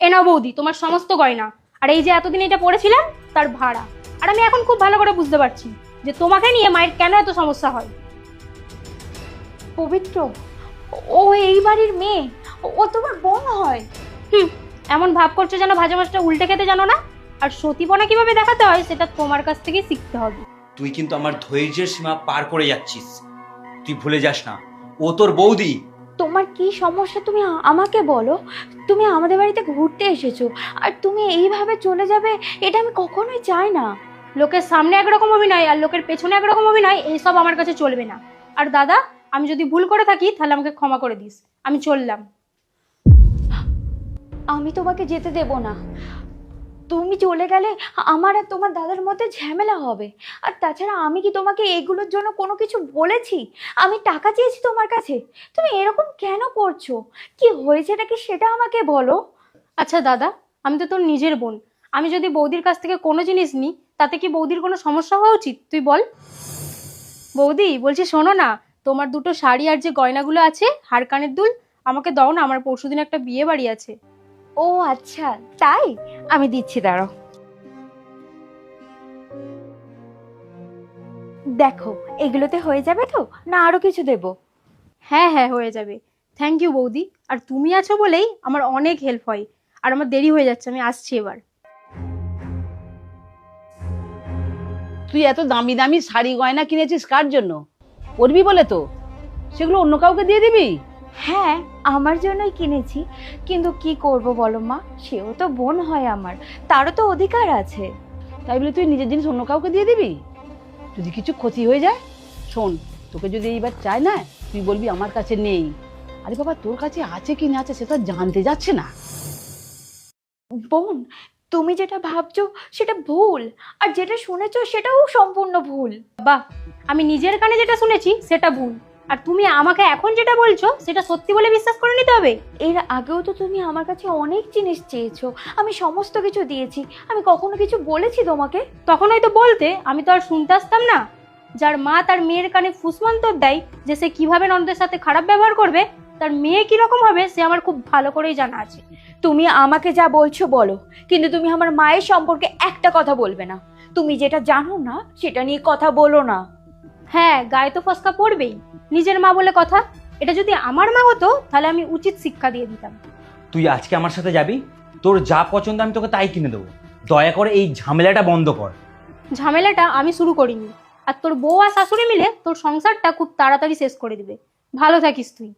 এ নাও বৌদি তোমার সমস্ত গয়না, আর এই যে এতদিন এটা পড়েছিলাম তার ভাড়া। আর আমি এখন খুব ভালো করে বুঝতে পারছি যে তোমাকে নিয়ে মায়ের কেন এত সমস্যা হয়। পবিত্র, ও এই বাড়ির মেয়ে, ও তোমার বোন হয়। এমন ভাব করছো যেন ভাজা মাছটা উল্টে খেতে জানো না। আর সতীপনা কিভাবে দেখাতে হয় সেটা তোমার কাছ থেকে শিখতে হবে। তুই কিন্তু আমার ধৈর্যের সীমা পার করে যাচ্ছিস। তুই ভুলে যাস না, ও তোর বৌদি। তোমার কি সমস্যা তুমি আমাকে বলো। তুমি আমাদের বাড়িতে ঘুরতে এসেছো আর তুমি এইভাবে চলে যাবে, এটা আমি কখনোই চাই না। লোকের সামনে একরকম অভিনয় আর লোকের পেছনে একরকম অভিনয়, এইসব আমার কাছে চলবে না। আর দাদা, আমি যদি ভুল করে থাকি তাহলে আমাকে ক্ষমা করে দিস, আমি চললাম। আমি তোমাকে যেতে দেব না। তুমি চলে গেলে আমার আর তোমার দাদার মধ্যে ঝামেলা হবে। আর তাছাড়া আমি কি তোমাকে এগুলোর জন্য কোনো কিছু বলেছি? আমি টাকা চেয়েছি তোমার কাছে, তুমি এরকম কেন করছো? কি হয়েছেটা কি সেটা আমাকে বলো। আচ্ছা দাদা, আমি তো তোর নিজের বোন, আমি যদি বৌদির কাছ থেকে কোনো জিনিস নিই তাতে কি বৌদির কোনো সমস্যা হওয়া উচিত? তুই বল। বৌদি বলছি শোনো না, তোমার দুটো শাড়ি আর যে গয়নাগুলো আছে, হার কানের দুল, আমাকে দাও না, আমার পরশুদিন একটা বিয়ে বাড়ি আছে। ও আচ্ছা, তাই? আমি দিচ্ছি, দাঁড়াও। দেখো, এগুলোতে হয়ে যাবে তো, না আরো কিছু দেব? হ্যাঁ হ্যাঁ, হয়ে যাবে। থ্যাংক ইউ বৌদি, আর তুমি আছো বলেই আমার অনেক হেল্প হয়। আর আমার দেরি হয়ে যাচ্ছে, আমি আসছি এবার। তুই এত দামি দামি শাড়ি গয়না কিনেছিস কার জন্য? পরবি বলে তো? সেগুলো অন্য কাউকে দিয়ে দিবি? হ্যাঁ, আমার জন্যই কিনেছি, কিন্তু কি করব বলো মা, সেও তো বোন হয় আমার, তারও তো অধিকার আছে। তাই বলে তুই নিজের জিনিস অন্য কাউকে দিয়ে দিবি? যদি কিছু ক্ষতি হয়ে যায়, শোন, তোকে যদি এইবার চায় না, তুই বলবি আমার কাছে নেই। আরে বাবা, তোর কাছে আছে কি না আছে সেটা জানতে যাচ্ছে না। বোন, তুমি যেটা ভাবছো সেটা ভুল, আর যেটা শুনেছো সেটাও সম্পূর্ণ ভুল। বাহ, আমি নিজের কানে যেটা শুনেছি সেটা ভুল, আর তুমি আমাকে এখন যেটা বলছো সেটা সত্যি বলে বিশ্বাস করে নিতে হবে? এর আগেও তো তুমি আমার কাছে অনেক জিনিস চেয়েছো, আমি সমস্ত কিছু দিয়েছি। আমি কখনো কিছু বলেছি তোমাকে? তখন হয়তো বলতে, আমি তো আর শুনতে আসতাম না। যার মা তার মেয়ের কানে ফুসমন্তর দেয় যে সে কিভাবে ননদের সাথে খারাপ ব্যবহার করবে, তার মেয়ে কিরকম হবে সে আমার খুব ভালো করেই জানা আছে। তুমি আমাকে যা বলছো বলো, কিন্তু তুমি আমার মায়ের সম্পর্কে একটা কথা বলবে না। তুমি যেটা জানো না সেটা নিয়ে কথা বলো না। হ্যাঁ, গায়ে তো ফসকা পড়বেই, নিজের মা বলে কথা। এটা যদি আমার মা হতো তাহলে আমি উচিত শিক্ষা দিয়ে দিতাম। তুই আজকে আমার সাথে যাবি, তোর যা পছন্দ আমি তোকে তাই কিনে দেবো। দয়া করে এই ঝামেলাটা বন্ধ কর। ঝামেলাটা আমি শুরু করিনি, আর তোর বউ আর শাশুড়ি মিলে তোর সংসারটা খুব তাড়াতাড়ি শেষ করে দিবে। ভালো থাকিস তুই।